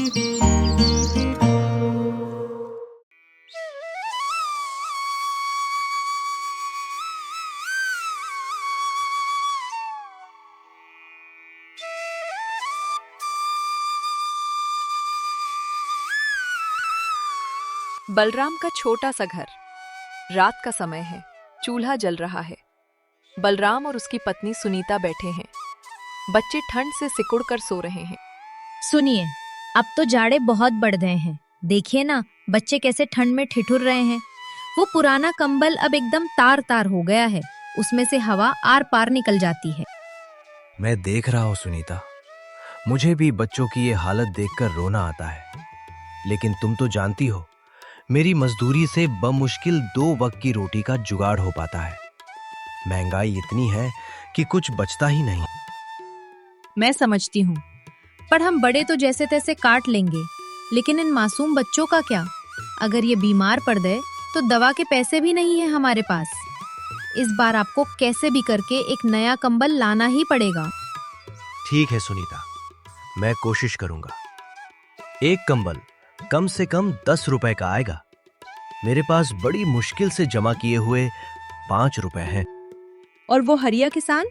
बलराम का छोटा सा घर। रात का समय है, चूल्हा जल रहा है। बलराम और उसकी पत्नी सुनीता बैठे हैं। बच्चे ठंड से सिकुड़ कर सो रहे हैं। सुनिए, अब तो जाड़े बहुत बढ़ गए हैं। देखिए ना, बच्चे कैसे ठंड में ठिठुर रहे हैं। वो पुराना कंबल अब एकदम तार तार हो गया है, उसमें से हवा आर पार निकल जाती है। मैं देख रहा हूँ सुनीता, मुझे भी बच्चों की ये हालत देखकर रोना आता है। लेकिन तुम तो जानती हो, मेरी मजदूरी से बमुश्किल 2 वक्त की रोटी का जुगाड़ हो पाता है। महंगाई इतनी है कि कुछ बचता ही नहीं। मैं समझती हूँ, पर हम बड़े तो जैसे तैसे काट लेंगे, लेकिन इन मासूम बच्चों का क्या? अगर ये बीमार पड़ गए तो दवा के पैसे भी नहीं है हमारे पास। इस बार आपको कैसे भी करके एक नया कंबल लाना ही पड़ेगा। ठीक है सुनीता, मैं कोशिश करूंगा। एक कंबल कम से कम 10 रुपए का आएगा। मेरे पास बड़ी मुश्किल से जमा किए हुए 5 रुपए हैं। और वो हरिया किसान,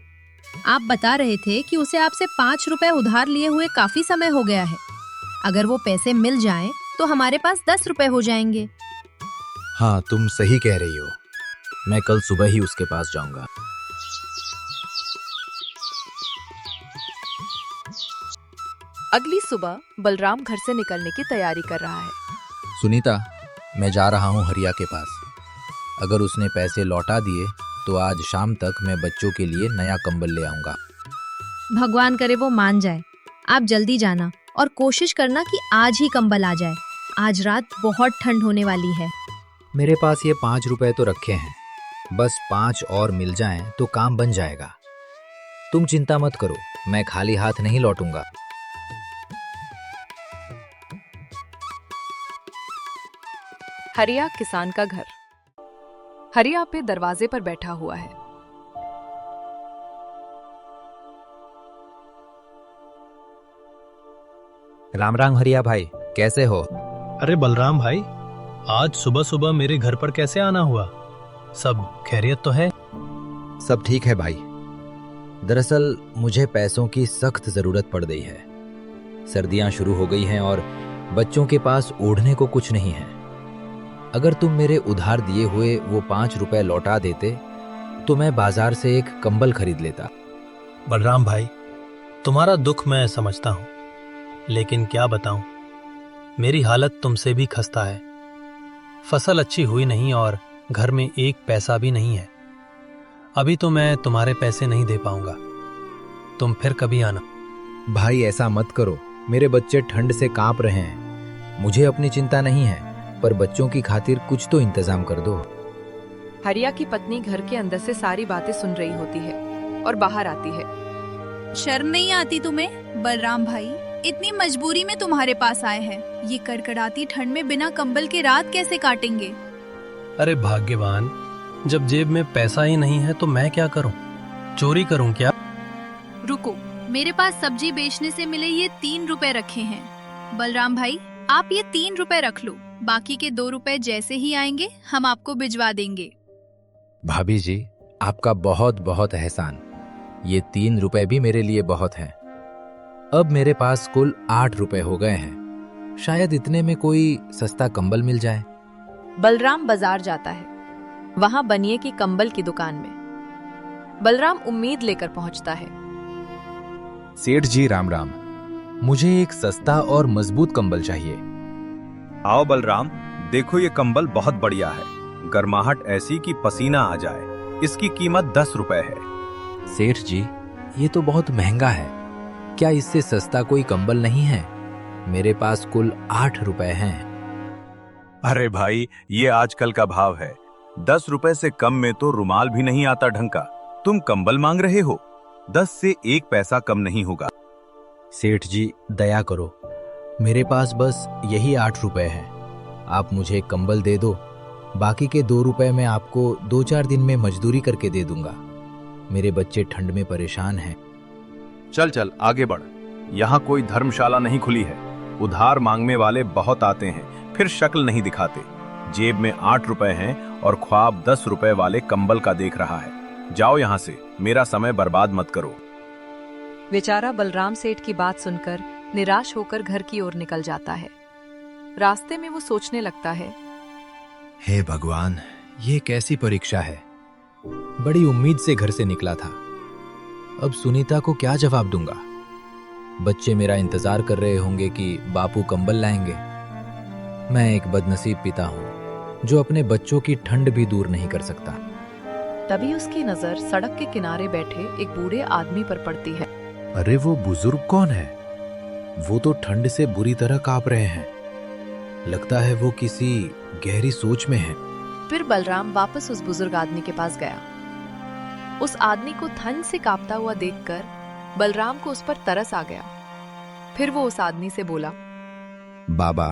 आप बता रहे थे कि उसे आपसे 5 रुपए उधार लिए हुए काफी समय हो गया है। अगर वो पैसे मिल जाएं, तो हमारे पास 10 रुपए हो जाएंगे। हाँ, तुम सही कह रही हो। मैं कल सुबह ही उसके पास जाऊंगा। अगली सुबह बलराम घर से निकलने की तैयारी कर रहा है। सुनीता, मैं जा रहा हूँ हरिया के पास। अगर उसने पैसे लौटा दिए तो आज शाम तक मैं बच्चों के लिए नया कंबल ले आऊंगा। भगवान करे वो मान जाए। आप जल्दी जाना और कोशिश करना कि आज ही कंबल आ जाए। आज रात बहुत ठंड होने वाली है। मेरे पास ये 5 रुपए तो रखे हैं, बस 5 और मिल जाएं तो काम बन जाएगा। तुम चिंता मत करो, मैं खाली हाथ नहीं लौटूंगा। हरिया किसान का घर। हरिया पे दरवाजे पर बैठा हुआ है। राम राम हरिया भाई, कैसे हो? अरे बलराम भाई, आज सुबह सुबह मेरे घर पर कैसे आना हुआ? सब खैरियत तो है? सब ठीक है भाई। दरअसल मुझे पैसों की सख्त जरूरत पड़ गई है। सर्दियां शुरू हो गई हैं और बच्चों के पास ओढ़ने को कुछ नहीं है। अगर तुम मेरे उधार दिए हुए वो 5 रुपए लौटा देते तो मैं बाजार से एक कंबल खरीद लेता। बलराम भाई, तुम्हारा दुख मैं समझता हूँ, लेकिन क्या बताऊं, मेरी हालत तुमसे भी खस्ता है। फसल अच्छी हुई नहीं और घर में एक पैसा भी नहीं है। अभी तो मैं तुम्हारे पैसे नहीं दे पाऊंगा। तुम फिर कभी आना। भाई ऐसा मत करो, मेरे बच्चे ठंड से कांप रहे हैं। मुझे अपनी चिंता नहीं है, पर बच्चों की खातिर कुछ तो इंतजाम कर दो। हरिया की पत्नी घर के अंदर से सारी बातें सुन रही होती है और बाहर आती है। शर्म नहीं आती तुम्हें? बलराम भाई इतनी मजबूरी में तुम्हारे पास आए हैं। ये कड़कड़ाती ठंड में बिना कंबल के रात कैसे काटेंगे? अरे भाग्यवान, जब जेब में पैसा ही नहीं है तो मैं क्या करूं? चोरी करूं क्या? रुको, मेरे पास सब्जी बेचने से मिले ये 3 रुपए रखे हैं। बलराम भाई, आप ये 3 रुपए रख लो। बाकी के 2 रुपए जैसे ही आएंगे हम आपको भिजवा देंगे। भाभी जी, आपका बहुत बहुत एहसान। ये 3 रुपए भी मेरे लिए बहुत हैं। अब मेरे पास कुल 8 रुपए हो गए हैं। शायद इतने में कोई सस्ता कंबल मिल जाए। बलराम बाजार जाता है। वहां बनिए की कंबल की दुकान में बलराम उम्मीद लेकर पहुंचता है। सेठ जी राम राम, मुझे एक सस्ता और मजबूत कंबल चाहिए। आओ बलराम, देखो ये कंबल बहुत बढ़िया है। गर्माहट ऐसी कि पसीना आ जाए। इसकी कीमत 10 रुपए है। सेठ जी, ये तो बहुत महंगा है। क्या इससे सस्ता कोई कंबल नहीं है? मेरे पास कुल 8 रुपए हैं। अरे भाई, ये आजकल का भाव है। 10 रुपए से कम में तो रुमाल भी नहीं आता ढंग का। तुम कंबल मांग रहे हो? 10 से 1 पैसा कम नहीं होगा। सेठ जी दया करो, मेरे पास बस यही 8 रुपए हैं। आप मुझे एक कंबल दे दो, बाकी के 2 रुपए मैं आपको 2-4 दिन में मजदूरी करके दे दूंगा। मेरे बच्चे ठंड में परेशान हैं। चल चल आगे बढ़, यहाँ कोई धर्मशाला नहीं खुली है। उधार मांगने वाले बहुत आते हैं, फिर शक्ल नहीं दिखाते। जेब में 8 रुपए हैं और ख्वाब 10 रुपए वाले कंबल का देख रहा है। जाओ यहाँ से, मेरा समय बर्बाद मत करो। बेचारा बलराम सेठ की बात सुनकर निराश होकर घर की ओर निकल जाता है। रास्ते में वो सोचने लगता है, हे भगवान, ये कैसी परीक्षा है। बड़ी उम्मीद से घर से निकला था, अब सुनीता को क्या जवाब दूंगा। बच्चे मेरा इंतजार कर रहे होंगे कि बापू कंबल लाएंगे। मैं एक बदनसीब पिता हूं जो अपने बच्चों की ठंड भी दूर नहीं कर सकता। तभी उसकी नजर सड़क के किनारे बैठे एक बूढ़े आदमी पर पड़ती है। अरे वो बुजुर्ग कौन है? वो तो ठंड से बुरी तरह कांप रहे हैं। लगता है वो किसी गहरी सोच में है। फिर बलराम वापस उस बुजुर्ग आदमी के पास गया। उस आदमी को ठंड से कांपता हुआ देखकर बलराम को उस पर तरस आ गया। फिर वो उस आदमी से बोला, बाबा,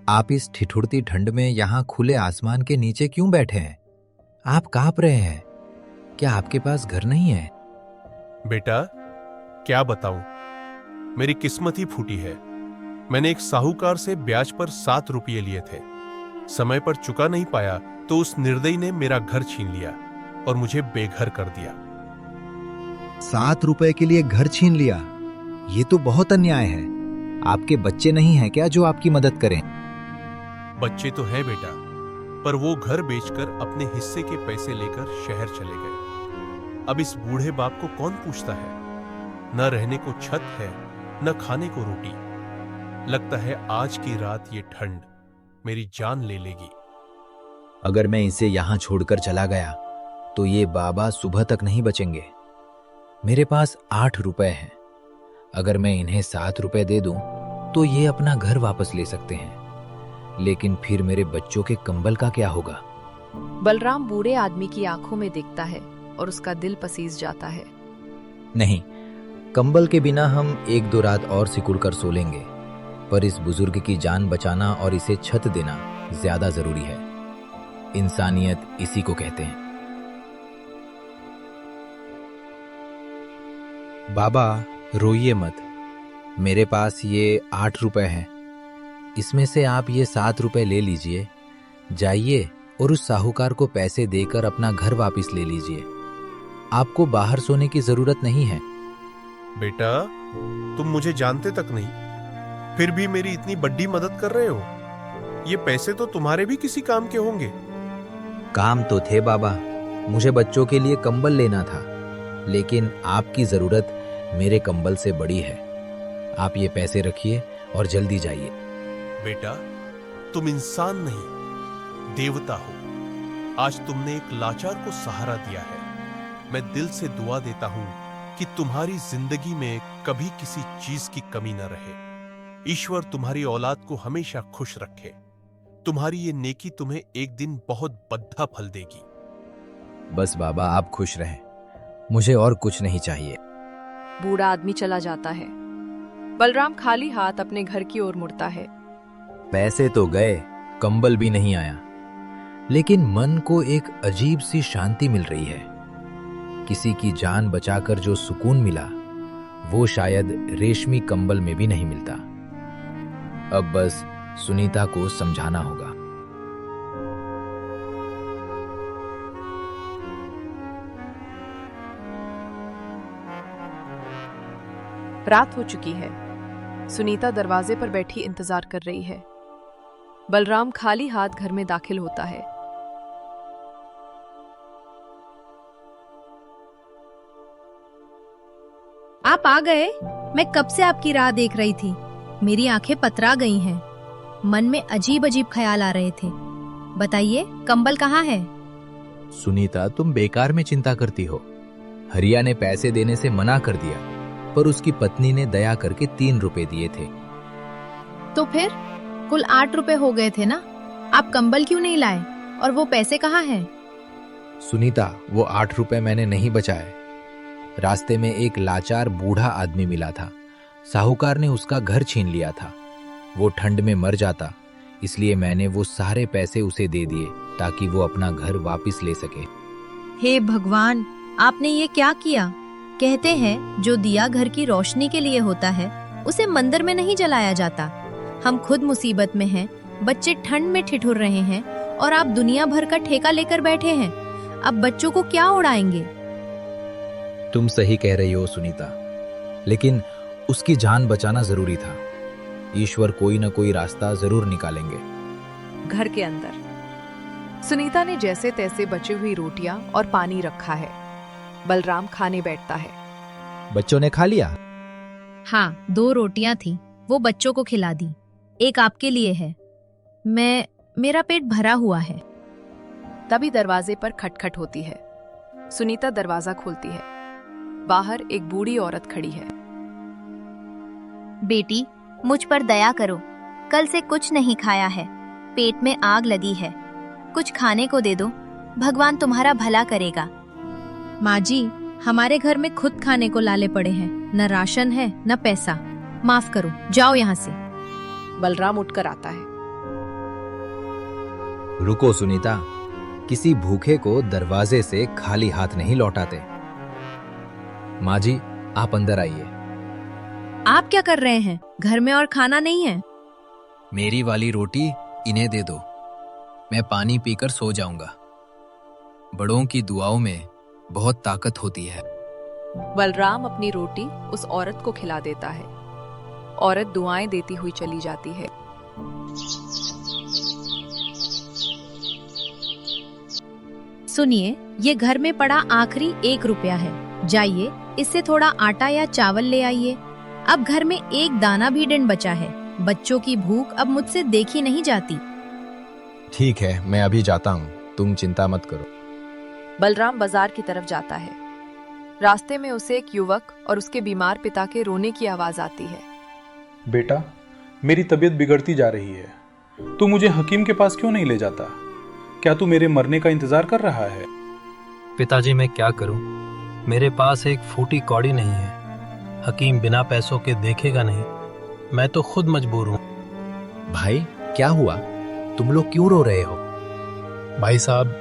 आप इस ठिठुरती ठंड में यहाँ खुले आसमान के नीचे क्यों बैठे हैं? आप कांप रहे हैं। क्या आपके पास घर नहीं है? बेटा, क्या बताऊं, मेरी किस्मत ही फूटी है। मैंने एक साहूकार से ब्याज पर 7 रुपये लिए थे। समय पर चुका नहीं पाया तो उस निर्दयी ने मेरा घर छीन लिया और मुझे बेघर कर दिया। 7 रुपए के लिए घर छीन लिया? ये तो बहुत अन्याय है। आपके बच्चे नहीं हैं क्या जो आपकी मदद करें? बच्चे तो है बेटा, पर वो घर बेचकर अपने हिस्से के पैसे लेकर शहर चले गए। अब इस बूढ़े बाप को कौन पूछता है? न रहने को छत है, न खाने को रोटी। लगता है आज की रात ये ठंड मेरी जान ले लेगी। अगर मैं इसे यहाँ छोड़कर चला गया तो ये बाबा सुबह तक नहीं बचेंगे। मेरे पास 8 रुपए हैं। अगर मैं इन्हें 7 रुपए दे दूं तो ये अपना घर वापस ले सकते हैं, लेकिन फिर मेरे बच्चों के कंबल का क्या होगा? बलराम बूढ़े आदमी की आंखों में देखता है और उसका दिल पसीज जाता है। नहीं, कंबल के बिना हम 1-2 रात और सिकुड़ कर सो लेंगे, पर इस बुजुर्ग की जान बचाना और इसे छत देना ज्यादा जरूरी है। इंसानियत इसी को कहते हैं। बाबा, रोइए मत। मेरे पास ये 8 रुपए हैं। इसमें से आप ये 7 रुपए ले लीजिए। जाइए और उस साहूकार को पैसे देकर अपना घर वापस ले लीजिए। आपको बाहर सोने की जरूरत नहीं है। बेटा, तुम मुझे जानते तक नहीं, फिर भी मेरी इतनी बड़ी मदद कर रहे हो। ये पैसे तो तुम्हारे भी किसी काम के होंगे। काम तो थे बाबा, मुझे बच्चों के लिए कंबल लेना था, लेकिन आपकी जरूरत मेरे कंबल से बड़ी है। आप ये पैसे रखिए और जल्दी जाइए। बेटा, तुम इंसान नहीं, देवता हो। आज तुमने एक लाचार को सहारा दिया है। मैं दिल से दुआ देता हूं कि तुम्हारी जिंदगी में कभी किसी चीज की कमी न रहे। ईश्वर तुम्हारी औलाद को हमेशा खुश रखे। तुम्हारी ये नेकी तुम्हें एक दिन बहुत बद्धा फल देगी। बस बाबा, आप खुश रहें, मुझे और कुछ नहीं चाहिए। बूढ़ा आदमी चला जाता है। बलराम खाली हाथ अपने घर की ओर मुड़ता है। पैसे तो गए, कंबल भी नहीं आया, लेकिन मन को एक अजीब सी शांति मिल रही है। किसी की जान बचाकर जो सुकून मिला, वो शायद रेशमी कंबल में भी नहीं मिलता। अब बस सुनीता को समझाना होगा। रात हो चुकी है। सुनीता दरवाजे पर बैठी इंतजार कर रही है। बलराम खाली हाथ घर में दाखिल होता है। आप आ गए? मैं कब से आपकी राह देख रही थी। मेरी आंखें पतरा गई हैं। मन में अजीब अजीब ख्याल आ रहे थे। बताइए, कंबल कहाँ है? सुनीता, तुम बेकार में चिंता करती हो। हरिया ने पैसे देने से मना कर दिया, पर उसकी पत्नी ने दया करके 3 रुपए दिए थे। तो फिर कुल 8 रुपए हो गए थे ना? आप कंबल क्यों नहीं लाए? और वो पैसे कहाँ हैं? सुनीता, वो 8 रुपए मैंने नहीं बचाए। रास्ते में एक लाचार बूढ़ा आदमी मिला था। साहूकार ने उसका घर छीन लिया था। वो ठंड में मर जाता, इसलिए मैंने वो सारे पैसे उसे दे दिए ताकि वो अपना घर वापस ले सके। हे भगवान, आपने ये क्या किया? कहते हैं जो दिया घर की रोशनी के लिए होता है, उसे मंदिर में नहीं जलाया जाता। हम खुद मुसीबत में हैं, बच्चे ठंड में ठिठुर रहे हैं और आप दुनिया भर का ठेका लेकर बैठे हैं। अब बच्चों को क्या उड़ाएंगे? तुम सही कह रही हो सुनीता, लेकिन उसकी जान बचाना जरूरी था। ईश्वर कोई ना कोई रास्ता जरूर निकालेंगे। घर के अंदर सुनीता ने जैसे तैसे बची हुई रोटियां और पानी रखा है। बलराम खाने बैठता है। बच्चों ने खा लिया? हाँ, 2 रोटियां थी, वो बच्चों को खिला दी। एक आपके लिए है। मेरा पेट भरा हुआ है। तभी दरवाजे पर खटखट होती है। सुनीता दरवाजा खोलती है। बाहर एक बूढ़ी औरत खड़ी है। बेटी, मुझ पर दया करो। कल से कुछ नहीं खाया है, पेट में आग लगी है। कुछ खाने को दे दो, भगवान तुम्हारा भला करेगा। माँ जी, हमारे घर में खुद खाने को लाले पड़े हैं, न राशन है न पैसा। माफ करो, जाओ यहाँ से। बलराम उठकर आता है। रुको सुनीता, किसी भूखे को दरवाजे से खाली हाथ नहीं लौटाते। माँ जी, आप अंदर आइए। आप क्या कर रहे हैं? घर में और खाना नहीं है? मेरी वाली रोटी इन्हें दे दो, मैं पानी पीकर सो जाऊंगा। बड़ों की दुआओं में बहुत ताकत होती है। बलराम अपनी रोटी उस औरत को खिला देता है। औरत दुआएं देती हुई चली जाती है। सुनिए, ये घर में पड़ा आखिरी 1 रुपया है। जाइए, इससे थोड़ा आटा या चावल ले आइए। अब घर में एक दाना भी दिन बचा है। बच्चों की भूख अब मुझसे देखी नहीं जाती। ठीक है, मैं अभी जाता हूँ, तुम चिंता मत करो। बलराम बाजार की तरफ जाता है। रास्ते में उसे एक युवक और उसके बीमार पिता के रोने की आवाज आती है। बेटा, मेरी तबीयत बिगड़ती जा रही है। तू मुझे हकीम के पास क्यों नहीं ले जाता? क्या तू मेरे मरने का इंतजार कर रहा है? पिताजी, मैं क्या करूं? मेरे पास एक फूटी कौड़ी नहीं है। हकीम बिना पैसों के देखेगा नहीं। मैं तो खुद मजबूर हूं। भाई, क्या हुआ? तुम लोग क्यों रो रहे हो? भाई साहब,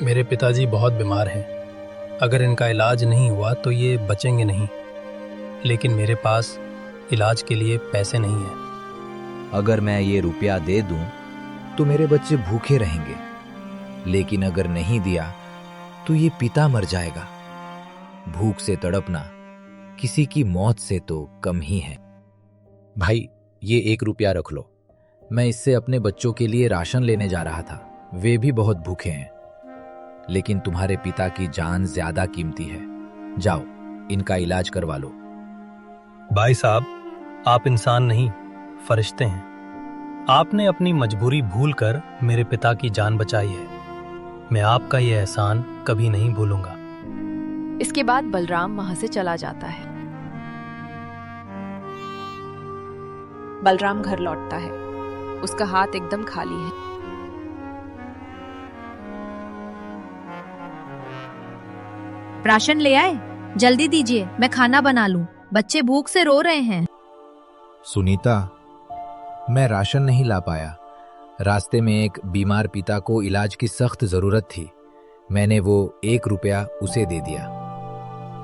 मेरे पिताजी बहुत बीमार हैं। अगर इनका इलाज नहीं हुआ तो ये बचेंगे नहीं। लेकिन मेरे पास इलाज के लिए पैसे नहीं हैं। अगर मैं ये रुपया दे दूं तो मेरे बच्चे भूखे रहेंगे, लेकिन अगर नहीं दिया तो ये पिता मर जाएगा। भूख से तड़पना किसी की मौत से तो कम ही है। भाई, ये 1 रुपया रख लो। मैं इससे अपने बच्चों के लिए राशन लेने जा रहा था। वे भी बहुत भूखे हैं, लेकिन तुम्हारे पिता की जान ज्यादा कीमती है। जाओ, इनका इलाज करवा लो। भाई साहब, आप इंसान नहीं, फरिश्ते हैं। आपने अपनी मजबूरी भूलकर मेरे पिता की जान बचाई है। मैं आपका यह एहसान कभी नहीं भूलूंगा। इसके बाद बलराम वहां से चला जाता है। बलराम घर लौटता है। उसका हाथ एकदम खाली है। राशन ले आए? जल्दी दीजिए, मैं खाना बना लूं। बच्चे भूख से रो रहे हैं। सुनीता, मैं राशन नहीं ला पाया। रास्ते में एक बीमार पिता को इलाज की सख्त जरूरत थी। मैंने वो 1 रुपया उसे दे दिया।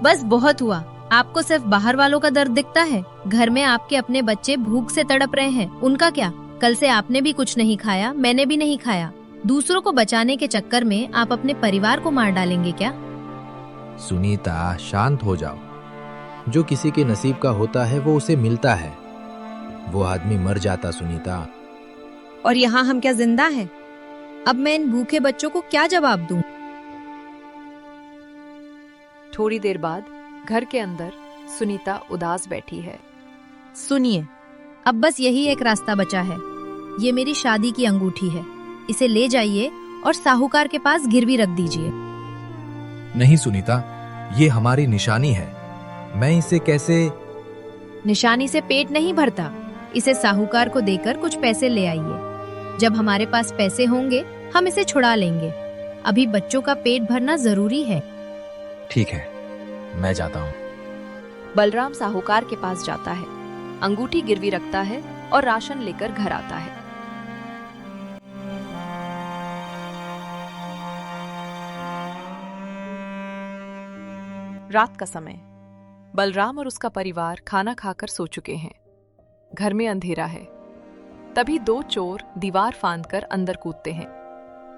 बस बहुत हुआ। आपको सिर्फ बाहर वालों का दर्द दिखता है। घर में आपके अपने बच्चे भूख से तड़प रहे हैं, उनका क्या? कल से आपने भी कुछ नहीं खाया, मैंने भी नहीं खाया। दूसरों को बचाने के चक्कर में आप अपने परिवार को मार डालेंगे क्या? सुनीता, शांत हो जाओ। जो किसी के नसीब का होता है वो उसे मिलता है। वो आदमी मर जाता सुनीता। और यहाँ हम क्या जिंदा हैं? अब मैं इन भूखे बच्चों को क्या जवाब दूं? थोड़ी देर बाद घर के अंदर सुनीता उदास बैठी है। सुनिए, अब बस यही एक रास्ता बचा है। ये मेरी शादी की अंगूठी है। इसे ले जाइए और साहूकार के पास गिरवी रख दीजिए। नहीं सुनीता, ये हमारी निशानी है। मैं इसे कैसे? निशानी से पेट नहीं भरता। इसे साहूकार को देकर कुछ पैसे ले आइए। जब हमारे पास पैसे होंगे हम इसे छुड़ा लेंगे। अभी बच्चों का पेट भरना जरूरी है। ठीक है, मैं जाता हूँ। बलराम साहूकार के पास जाता है, अंगूठी गिरवी रखता है और राशन लेकर घर आता है। रात का समय। बलराम और उसका परिवार खाना खाकर सो चुके हैं। घर में अंधेरा है। तभी 2 चोर दीवार फांदकर अंदर कूदते हैं।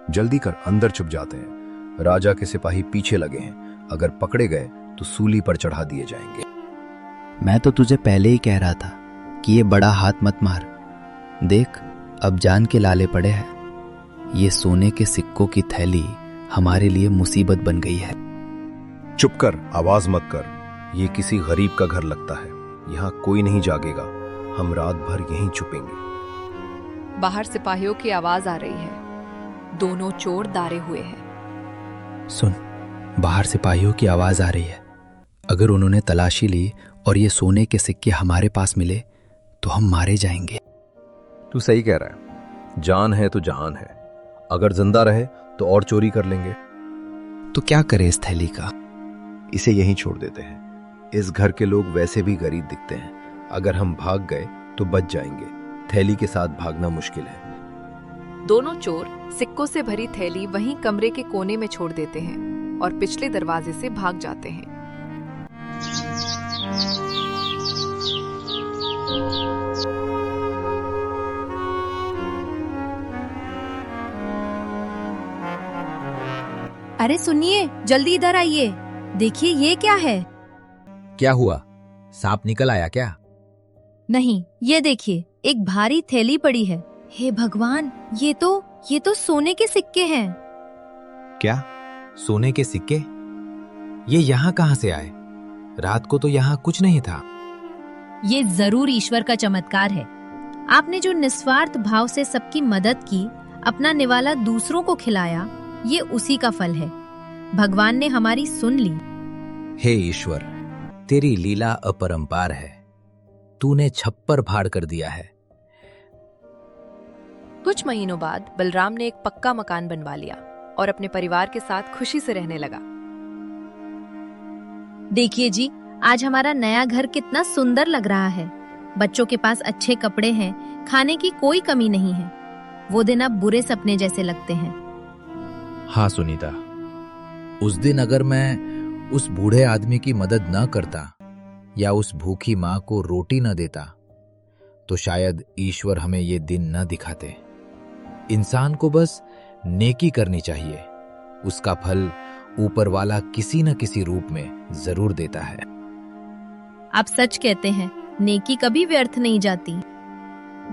जल्दी कर, अंदर छुप जाते हैं। राजा के सिपाही पीछे लगे हैं, अगर पकड़े गए तो सूली पर चढ़ा दिए जाएंगे। मैं तो तुझे पहले ही कह रहा था कि ये बड़ा हाथ मत मार। देख, अब जान के लाले पड़े हैं। ये सोने के सिक्कों की थैली हमारे लिए मुसीबत बन गई है। चुप कर, आवाज मत कर। ये किसी गरीब का घर लगता है, यहाँ कोई नहीं जागेगा। हम रात भर यहीं छुपेंगे। बाहर सिपाहियों की आवाज आ रही है। दोनों चोर दारे हुए हैं। सुन, बाहर सिपाहियों की आवाज आ रही है। अगर उन्होंने तलाशी ली और ये सोने के सिक्के हमारे पास मिले तो हम मारे जाएंगे। तू सही कह रहा है, जान है तो जहान है। अगर जिंदा रहे तो और चोरी कर लेंगे। तो क्या करे इस थैली का? इसे यहीं छोड़ देते हैं। इस घर के लोग वैसे भी गरीब दिखते हैं, अगर हम भाग गए तो बच जाएंगे। थैली के साथ भागना मुश्किल है। दोनों चोर सिक्कों से भरी थैली वहीं कमरे के कोने में छोड़ देते हैं और पिछले दरवाजे से भाग जाते हैं। अरे सुनिए, जल्दी इधर आइए। देखिए ये क्या है? क्या हुआ? सांप निकल आया क्या? नहीं, ये देखिए, एक भारी थैली पड़ी है। हे भगवान, ये तो सोने के सिक्के हैं। क्या? सोने के सिक्के? ये यहाँ कहाँ से आए? रात को तो यहाँ कुछ नहीं था। ये जरूर ईश्वर का चमत्कार है। आपने जो निस्वार्थ भाव से सबकी मदद की, अपना निवाला दूसरों को खिलाया, ये उसी का फल है। भगवान ने हमारी सुन ली। हे ईश्वर, तेरी लीला अपरंपार है। तूने छप्पर फाड़ कर दिया है। कुछ महीनों बाद बलराम ने एक पक्का मकान बनवा लिया और अपने परिवार के साथ खुशी से रहने लगा। देखिए जी, आज हमारा नया घर कितना सुंदर लग रहा है। बच्चों के पास अच्छे कपड़े हैं, खाने की कोई कमी नहीं है। वो दिन अब बुरे सपने जैसे लगते हैं। हाँ सुनीता, उस दिन अगर मैं उस बूढ़े आदमी की मदद न करता या उस भूखी माँ को रोटी न देता तो शायद ईश्वर हमें ये दिन न दिखाते। इंसान को बस नेकी करनी चाहिए, उसका फल ऊपर वाला किसी न किसी रूप में जरूर देता है। आप सच कहते हैं, नेकी कभी व्यर्थ नहीं जाती।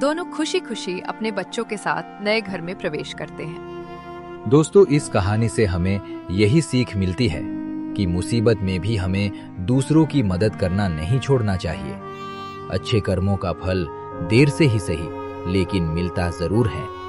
दोनों खुशी खुशी अपने बच्चों के साथ नए घर में प्रवेश करते हैं। दोस्तों, इस कहानी से हमें यही सीख मिलती है कि मुसीबत में भी हमें दूसरों की मदद करना नहीं छोड़ना चाहिए। अच्छे कर्मों का फल देर से ही सही, लेकिन मिलता जरूर है।